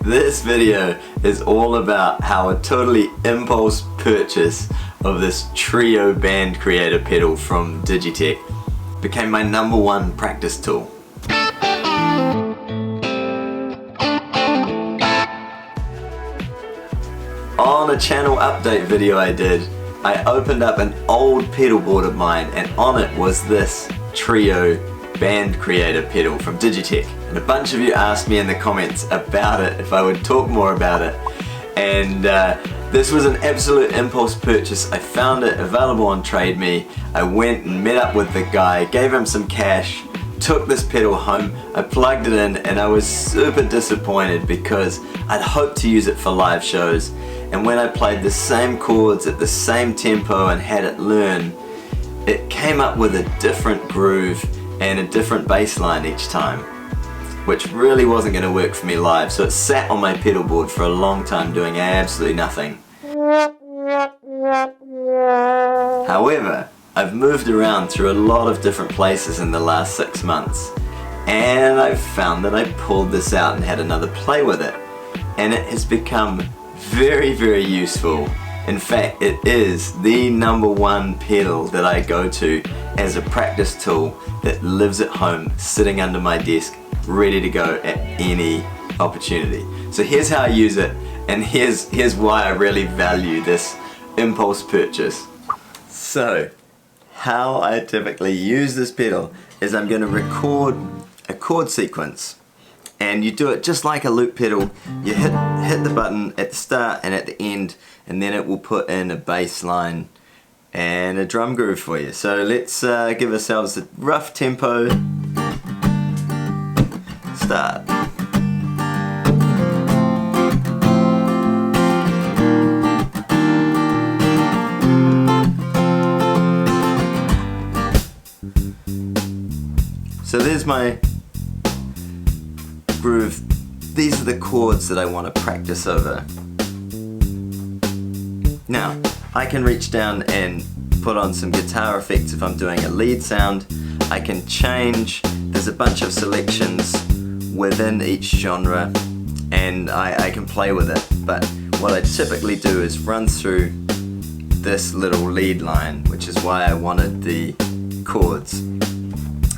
This video is all about how a totally impulse purchase of this Trio Band Creator pedal from Digitech became my #1 practice tool. On a channel update video I did, I opened up an old pedal board of mine and on it was this Trio Band Creator pedal from Digitech. And a bunch of you asked me in the comments about it, if I would talk more about it. And this was an absolute impulse purchase. I found it available on TradeMe. I went and met up with the guy, gave him some cash, took this pedal home, I plugged it in, and I was super disappointed because I'd hoped to use it for live shows. And when I played the same chords at the same tempo and had it learn, it came up with a different groove and a different bass line each time, which really wasn't going to work for me live. So it sat on my pedal board for a long time doing absolutely nothing. However, I've moved around through a lot of different places in the last 6 months, and I've found that I pulled this out and had another play with it, and it has become very, very useful. In fact, it is the #1 pedal that I go to as a practice tool that lives at home, sitting under my desk, ready to go at any opportunity. So here's how I use it, and here's why I really value this impulse purchase. So, how I typically use this pedal is I'm going to record a chord sequence. And you do it just like a loop pedal. You hit the button at the start and at the end, and then it will put in a bass line and a drum groove for you. So let's give ourselves a rough tempo. Start. So there's my groove. These are the chords that I want to practice over. Now, I can reach down and put on some guitar effects if I'm doing a lead sound. I can change, there's a bunch of selections within each genre, and I can play with it. But what I typically do is run through this little lead line, which is why I wanted the chords.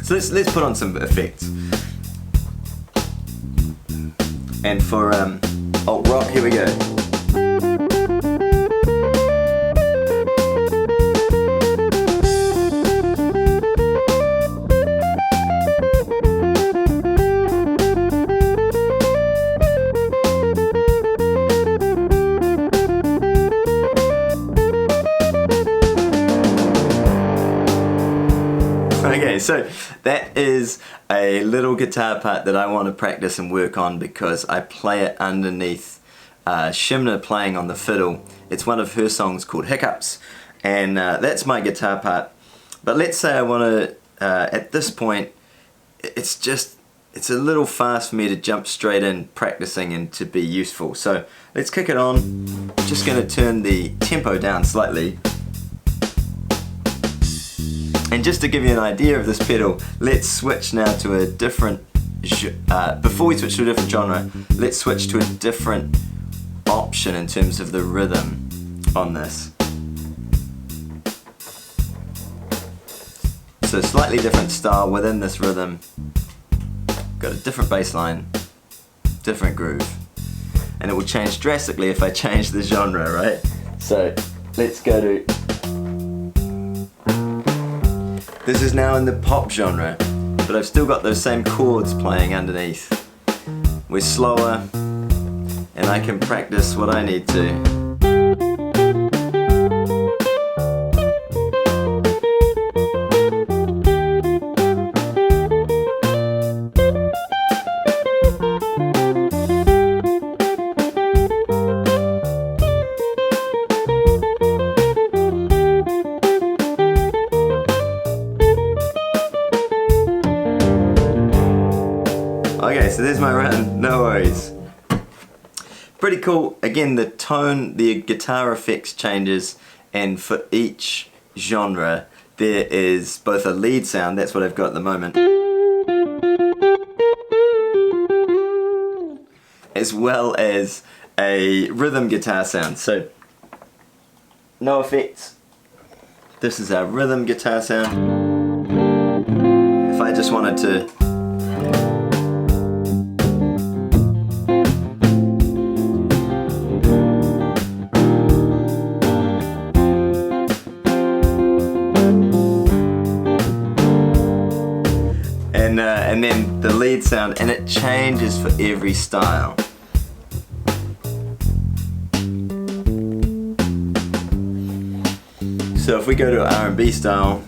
So let's put on some effects. And for alt rock, here we go. Okay, so that is a little guitar part that I want to practice and work on because I play it underneath Shimna playing on the fiddle. It's one of her songs called Hiccups, and that's my guitar part. But let's say I want to, at this point, it's a little fast for me to jump straight in practicing and to be useful. So let's kick it on. I'm just going to turn the tempo down slightly. And just to give you an idea of this pedal, let's switch now to a different, before we switch to a different genre, let's switch to a different option in terms of the rhythm on this. So slightly different style within this rhythm, got a different bass line, different groove, and it will change drastically if I change the genre, right? So let's go to, this is now in the pop genre, but I've still got those same chords playing underneath. We're slower, and I can practice what I need to. Okay, so there's my run, no worries. Pretty cool. Again, the tone, the guitar effects changes, and for each genre there is both a lead sound, that's what I've got at the moment, as well as a rhythm guitar sound. So no effects. This is our rhythm guitar sound. If I just wanted to and then the lead sound, and it changes for every style. So if we go to R&B style,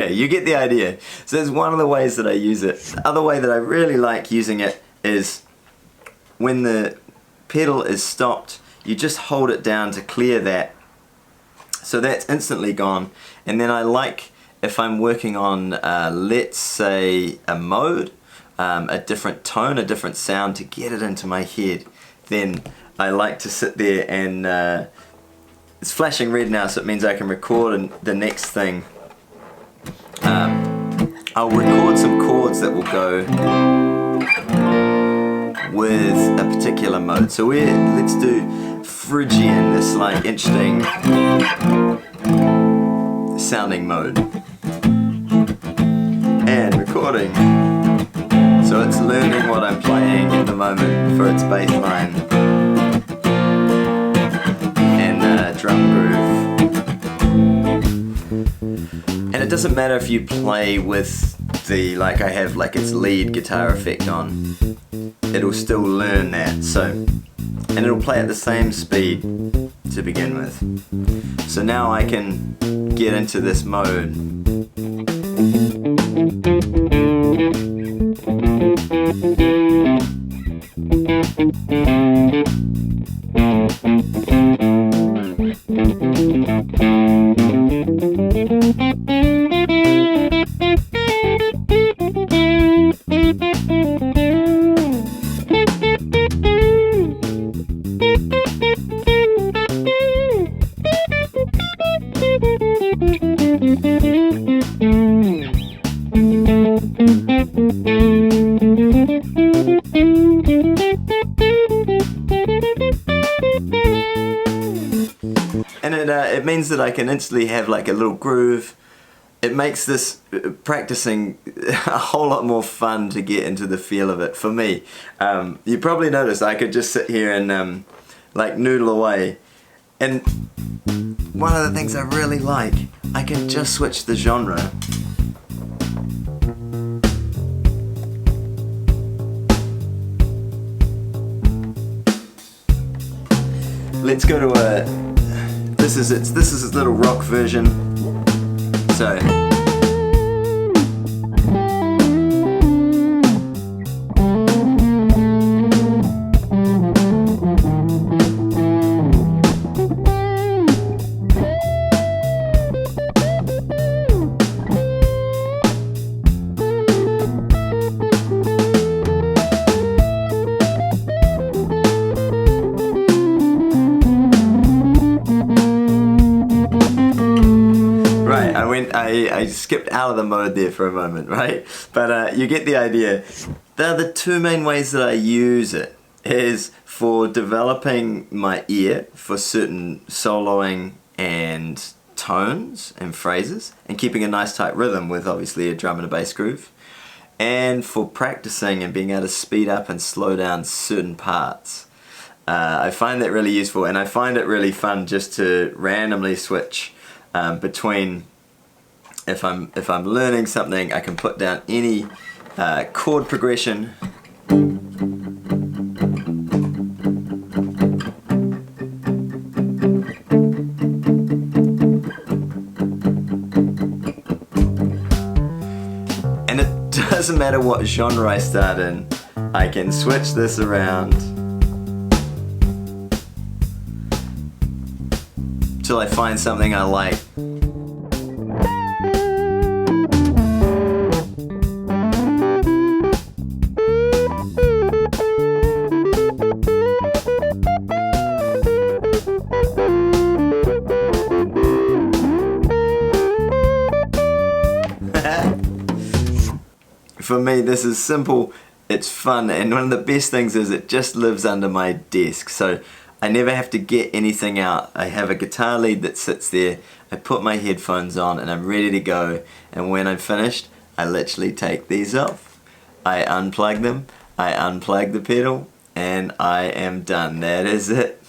you get the idea. So that's one of the ways that I use it. The other way that I really like using it is when the pedal is stopped, you just hold it down to clear that. So that's instantly gone. And then I like, if I'm working on, let's say, a mode, a different tone, a different sound to get it into my head, then I like to sit there and it's flashing red now, so it means I can record the next thing. I'll record some chords that will go with a particular mode. So let's do Phrygian, this like interesting sounding mode. And recording. So it's learning what I'm playing at the moment for its bass line and drum groove. And it doesn't matter if you play with the, like I have like its lead guitar effect on, it'll still learn that. So, and it'll play at the same speed to begin with. So now I can get into this mode. And it means that I can instantly have like a little groove. It makes this practicing a whole lot more fun to get into the feel of it for me. You probably noticed I could just sit here and like noodle away. And one of the things I really like, I can just switch the genre. Let's go to a. This is its little rock version. So. I skipped out of the mode there for a moment, right? But you get the idea. The other two main ways that I use it is for developing my ear for certain soloing and tones and phrases, and keeping a nice tight rhythm with obviously a drum and a bass groove, and for practicing and being able to speed up and slow down certain parts. I find that really useful, and I find it really fun just to randomly switch between. If I'm learning something, I can put down any chord progression. And it doesn't matter what genre I start in. I can switch this around till I find something I like. For me, this is simple, it's fun, and one of the best things is it just lives under my desk, so I never have to get anything out. I have a guitar lead that sits there, I put my headphones on and I'm ready to go, and when I'm finished I literally take these off, I unplug them, I unplug the pedal, and I am done. That is it.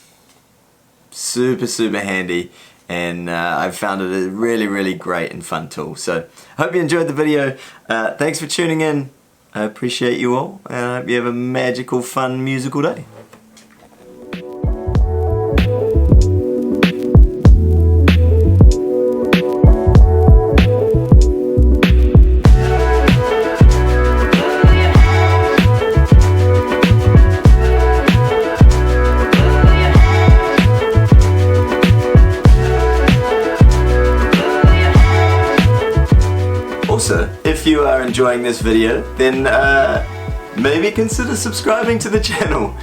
Super handy, and I've found it a really great and fun tool. So I hope you enjoyed the video. Thanks for tuning in. I appreciate you all, and I hope you have a magical, fun, musical day. Also, if you are enjoying this video, then maybe consider subscribing to the channel.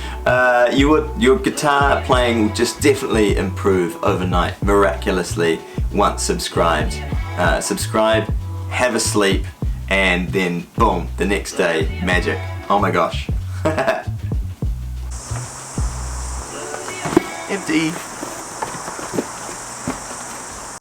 Your guitar playing will just definitely improve overnight, miraculously, once subscribed. Subscribe, have a sleep, and then boom, the next day, magic. Oh my gosh. Empty.